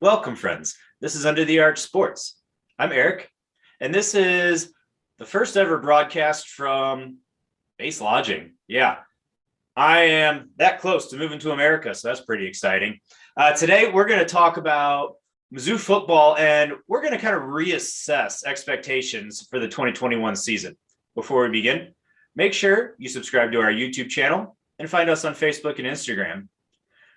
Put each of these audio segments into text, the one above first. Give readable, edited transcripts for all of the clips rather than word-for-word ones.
Welcome, friends. This is Under the Arch Sports. I'm Eric, and this is the first ever broadcast from base lodging. Yeah, I am that close to moving to America, so that's pretty exciting. Today, we're going to talk about Mizzou football, and we're going to kind of reassess expectations for the 2021 season. Before we begin, make sure you subscribe to our YouTube channel and find us on Facebook and Instagram.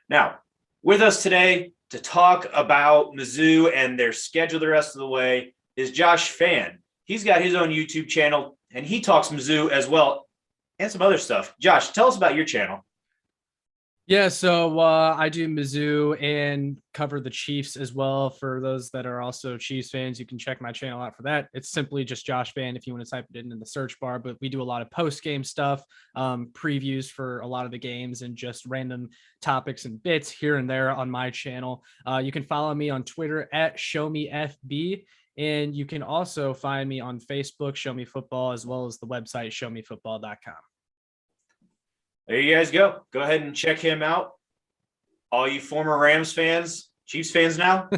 Now, with us today to talk about Mizzou and their schedule the rest of the way is Josh Fan. He's got his own YouTube channel, and he talks Mizzou as well and some other stuff. Josh, tell us about your channel. Yeah, so I do Mizzou and cover the Chiefs as well. For those that are also Chiefs fans, you can check my channel out for that. It's simply just Josh Fan if you want to type it in the search bar, but we do a lot of post-game stuff, previews for a lot of the games, and just random topics and bits here and there on my channel. You can follow me on Twitter at ShowMeFB, and you can also find me on Facebook, Show Me Football, as well as the website, showmefootball.com. There you guys go. Go ahead and check him out. All you former Rams fans, Chiefs fans now,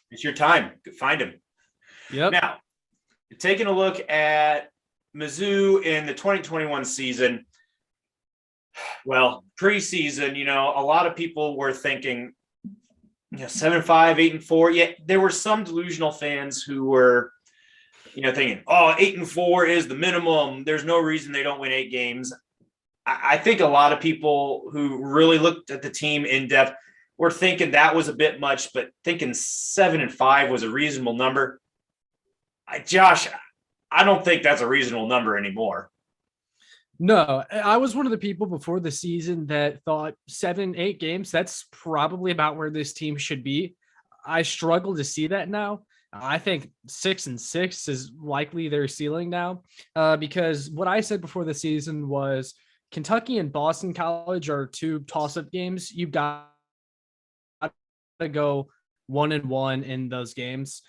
it's your time. Find him. Yep. Now, taking a look at Mizzou in the 2021 season, well, preseason, a lot of people were thinking, 7-5, 8-4. Yeah, there were some delusional fans who were, thinking, 8-4 is the minimum. There's no reason they don't win 8 games. I think a lot of people who really looked at the team in depth were thinking that was a bit much, but thinking 7-5 was a reasonable number. Josh, I don't think that's a reasonable number anymore. No, I was one of the people before the season that thought 7-8 games, that's probably about where this team should be. I struggle to see that now. I think 6-6 is likely their ceiling now, because what I said before the season was Kentucky and Boston College are 2 toss-up games. You've got to go 1-1 in those games.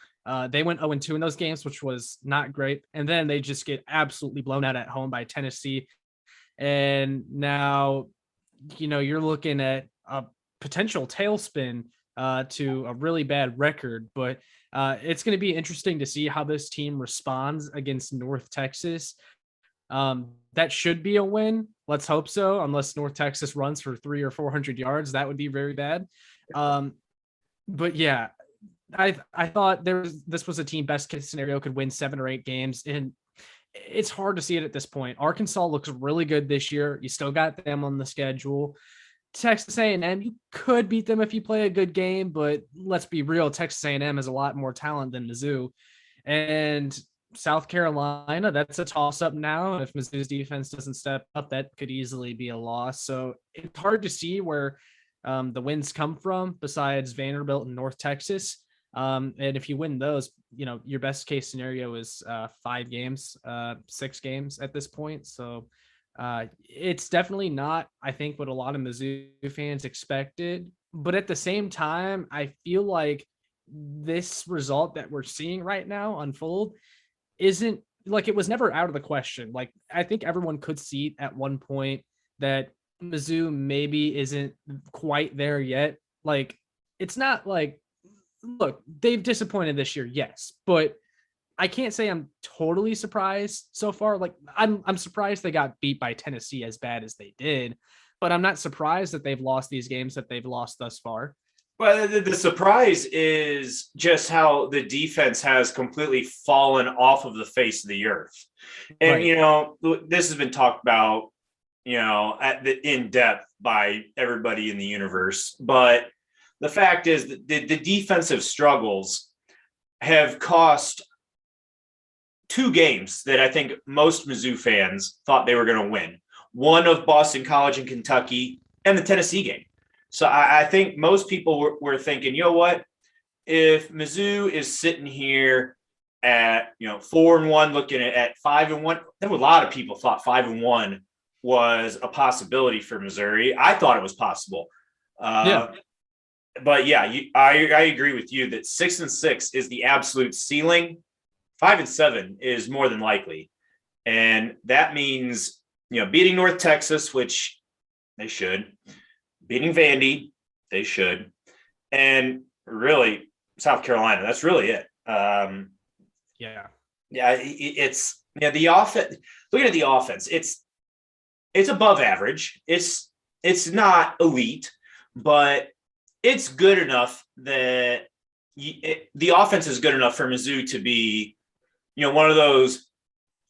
They went 0-2 in those games, which was not great. And then they just get absolutely blown out at home by Tennessee. And now, you're looking at a potential tailspin to a really bad record. But it's going to be interesting to see how this team responds against North Texas. That should be a win. Let's hope so, unless North Texas runs for 300 or 400 yards. That would be very bad. But yeah, I thought this was a team best case scenario could win 7 or 8 games, and it's hard to see it at this point. Arkansas looks really good this year. You still got them on the schedule. Texas A&M, you could beat them if you play a good game, but let's be real, Texas A&M has a lot more talent than Mizzou. And South Carolina, that's a toss-up now. If Mizzou's defense doesn't step up, that could easily be a loss. So it's hard to see where the wins come from besides Vanderbilt and North Texas. And if you win those, your best case scenario is 5 games, 6 games at this point. So it's definitely not, I think, what a lot of Mizzou fans expected. But at the same time, I feel like this result that we're seeing right now unfold isn't like, it was never out of the question. Like, I think everyone could see at one point that Mizzou maybe isn't quite there yet. Like, it's not like, look, they've disappointed this year, yes, but I can't say I'm totally surprised so far. Like, I'm surprised they got beat by Tennessee as bad as they did, but I'm not surprised that they've lost these games that they've lost thus far. Well, the surprise is just how the defense has completely fallen off of the face of the earth. And, Right. This has been talked about, in depth by everybody in the universe. But the fact is that the defensive struggles have cost 2 games that I think most Mizzou fans thought they were going to win. One of Boston College and Kentucky, and the Tennessee game. So I think most people were thinking, you know what? If Mizzou is sitting here at 4-1, looking at 5-1, then a lot of people thought 5-1 was a possibility for Missouri. I thought it was possible. Yeah. But yeah, I agree with you that 6-6 is the absolute ceiling. 5-7 is more than likely, and that means beating North Texas, which they should. Beating Vandy, they should. And really South Carolina. That's really it. Yeah. The offense. Looking at the offense, it's above average. It's not elite, but it's good enough that the offense is good enough for Mizzou to be, one of those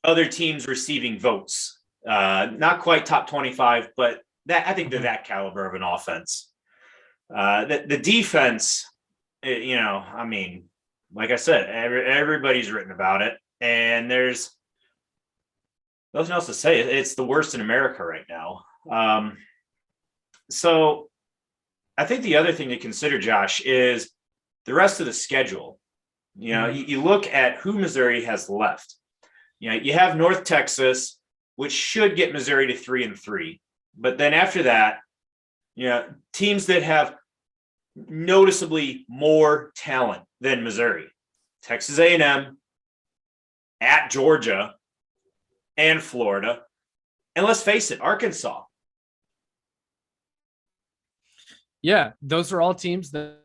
other teams receiving votes. Not quite top 25, but I think they're that caliber of an offense. The defense, like I said, everybody's written about it, and there's nothing else to say. It's the worst in America right now. So I think the other thing to consider, Josh, is the rest of the schedule. You look at who Missouri has left. You have North Texas, which should get Missouri to 3-3. But then after that, teams that have noticeably more talent than Missouri. Texas A&M, at Georgia, and Florida. And let's face it, Arkansas. Yeah, those are all teams that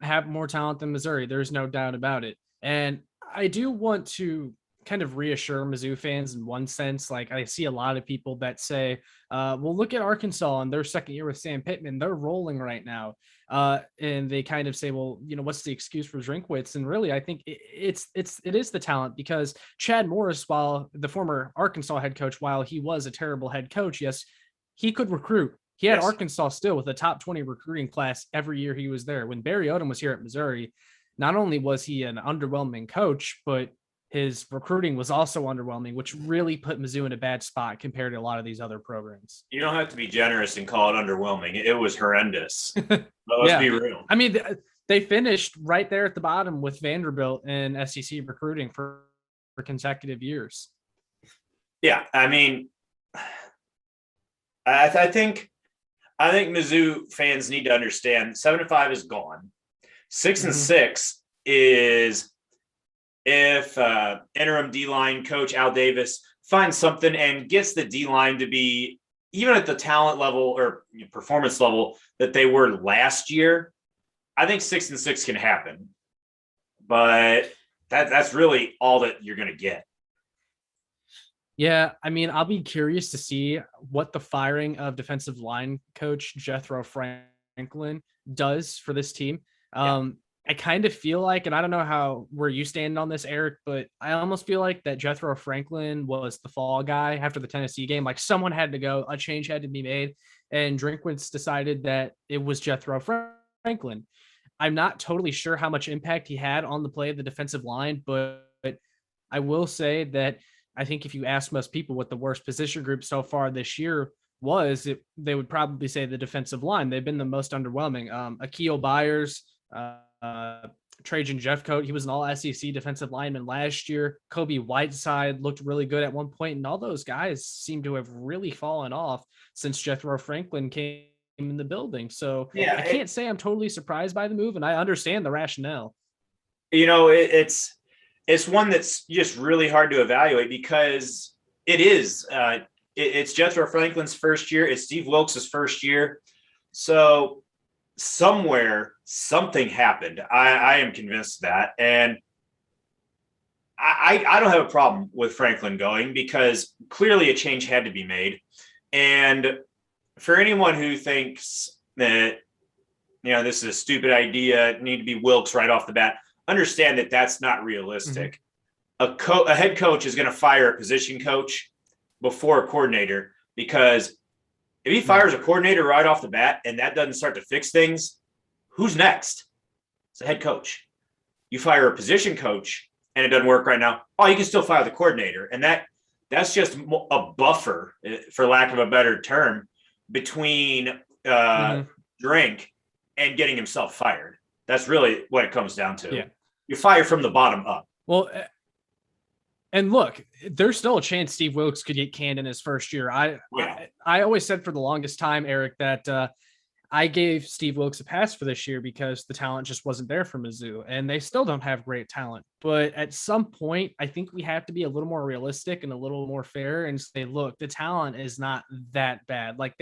have more talent than Missouri. There's no doubt about it. And I do want to kind of reassure Mizzou fans in one sense. Like, I see a lot of people that say, well, look at Arkansas in their second year with Sam Pittman. They're rolling right now. And they kind of say, well, what's the excuse for Drinkwitz? And really, I think it is the talent, because Chad Morris, while the former Arkansas head coach, while he was a terrible head coach, yes, he could recruit. He had Arkansas still with a top 20 recruiting class every year he was there. When Barry Odom was here at Missouri, not only was he an underwhelming coach, but his recruiting was also underwhelming, which really put Mizzou in a bad spot compared to a lot of these other programs. You don't have to be generous and call it underwhelming. It was horrendous. Let's be real. I mean, they finished right there at the bottom with Vanderbilt in SEC recruiting for consecutive years. Yeah, I mean, I think Mizzou fans need to understand 7-5 is gone. 6-6 is if interim D-line coach Al Davis finds something and gets the D-line to be even at the talent level or performance level that they were last year. I think 6-6 can happen, but that's really all that you're going to get. Yeah, I mean, I'll be curious to see what the firing of defensive line coach Jethro Franklin does for this team. I kind of feel like, and I don't know where you stand on this, Eric, but I almost feel like that Jethro Franklin was the fall guy after the Tennessee game. Like, someone had to go, a change had to be made, and Drinkwitz decided that it was Jethro Franklin. I'm not totally sure how much impact he had on the play of the defensive line, but I will say that I think if you ask most people what the worst position group so far this year was, they would probably say the defensive line. They've been the most underwhelming. Akil Byers, Trajan Jeffcoat, he was an all-SEC defensive lineman last year. Kobe Whiteside looked really good at one point, and all those guys seem to have really fallen off since Jethro Franklin came in the building. So I can't say I'm totally surprised by the move, and I understand the rationale. It's one that's just really hard to evaluate because it's Jethro Franklin's first year. It's Steve Wilkes' first year. So somewhere something happened. I am convinced of that. And I don't have a problem with Franklin going because clearly a change had to be made. And for anyone who thinks that, this is a stupid idea, need to be Wilkes right off the bat, understand that that's not realistic. Mm-hmm. A head coach is going to fire a position coach before a coordinator, because if he fires a coordinator right off the bat and that doesn't start to fix things, who's next? It's a head coach. You fire a position coach and it doesn't work right now. Oh, you can still fire the coordinator. And that's just a buffer, for lack of a better term, between Drink and getting himself fired. That's really what it comes down to. Yeah. You fire from the bottom up. Well, and look, there's still a chance Steve Wilkes could get canned in his first year. I always said for the longest time, Eric, that I gave Steve Wilkes a pass for this year because the talent just wasn't there for Mizzou, and they still don't have great talent. But at some point, I think we have to be a little more realistic and a little more fair and say, look, the talent is not that bad. Like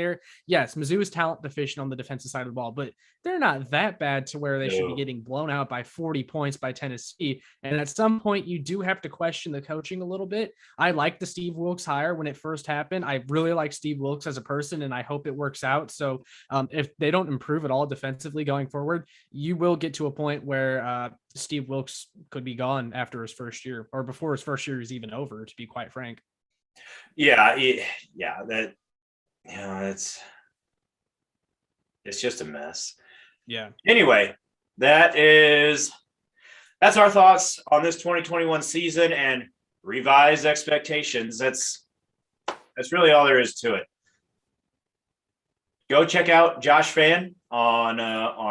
yes, Mizzou is talent deficient on the defensive side of the ball, but they're not that bad to where they should be No. getting blown out by 40 points by Tennessee. And at some point, you do have to question the coaching a little bit. I like the Steve Wilkes hire when it first happened. I really like Steve Wilkes as a person, and I hope it works out. So if they don't improve at all defensively going forward, you will get to a point where Steve Wilkes could be gone after his first year or before his first year is even over, to be quite frank. Yeah, it's just a mess. Yeah. Anyway, that's our thoughts on this 2021 season and revised expectations. That's really all there is to it. Go check out Josh Fan on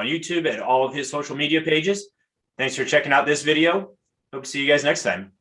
YouTube and all of his social media pages. Thanks for checking out this video. Hope to see you guys next time.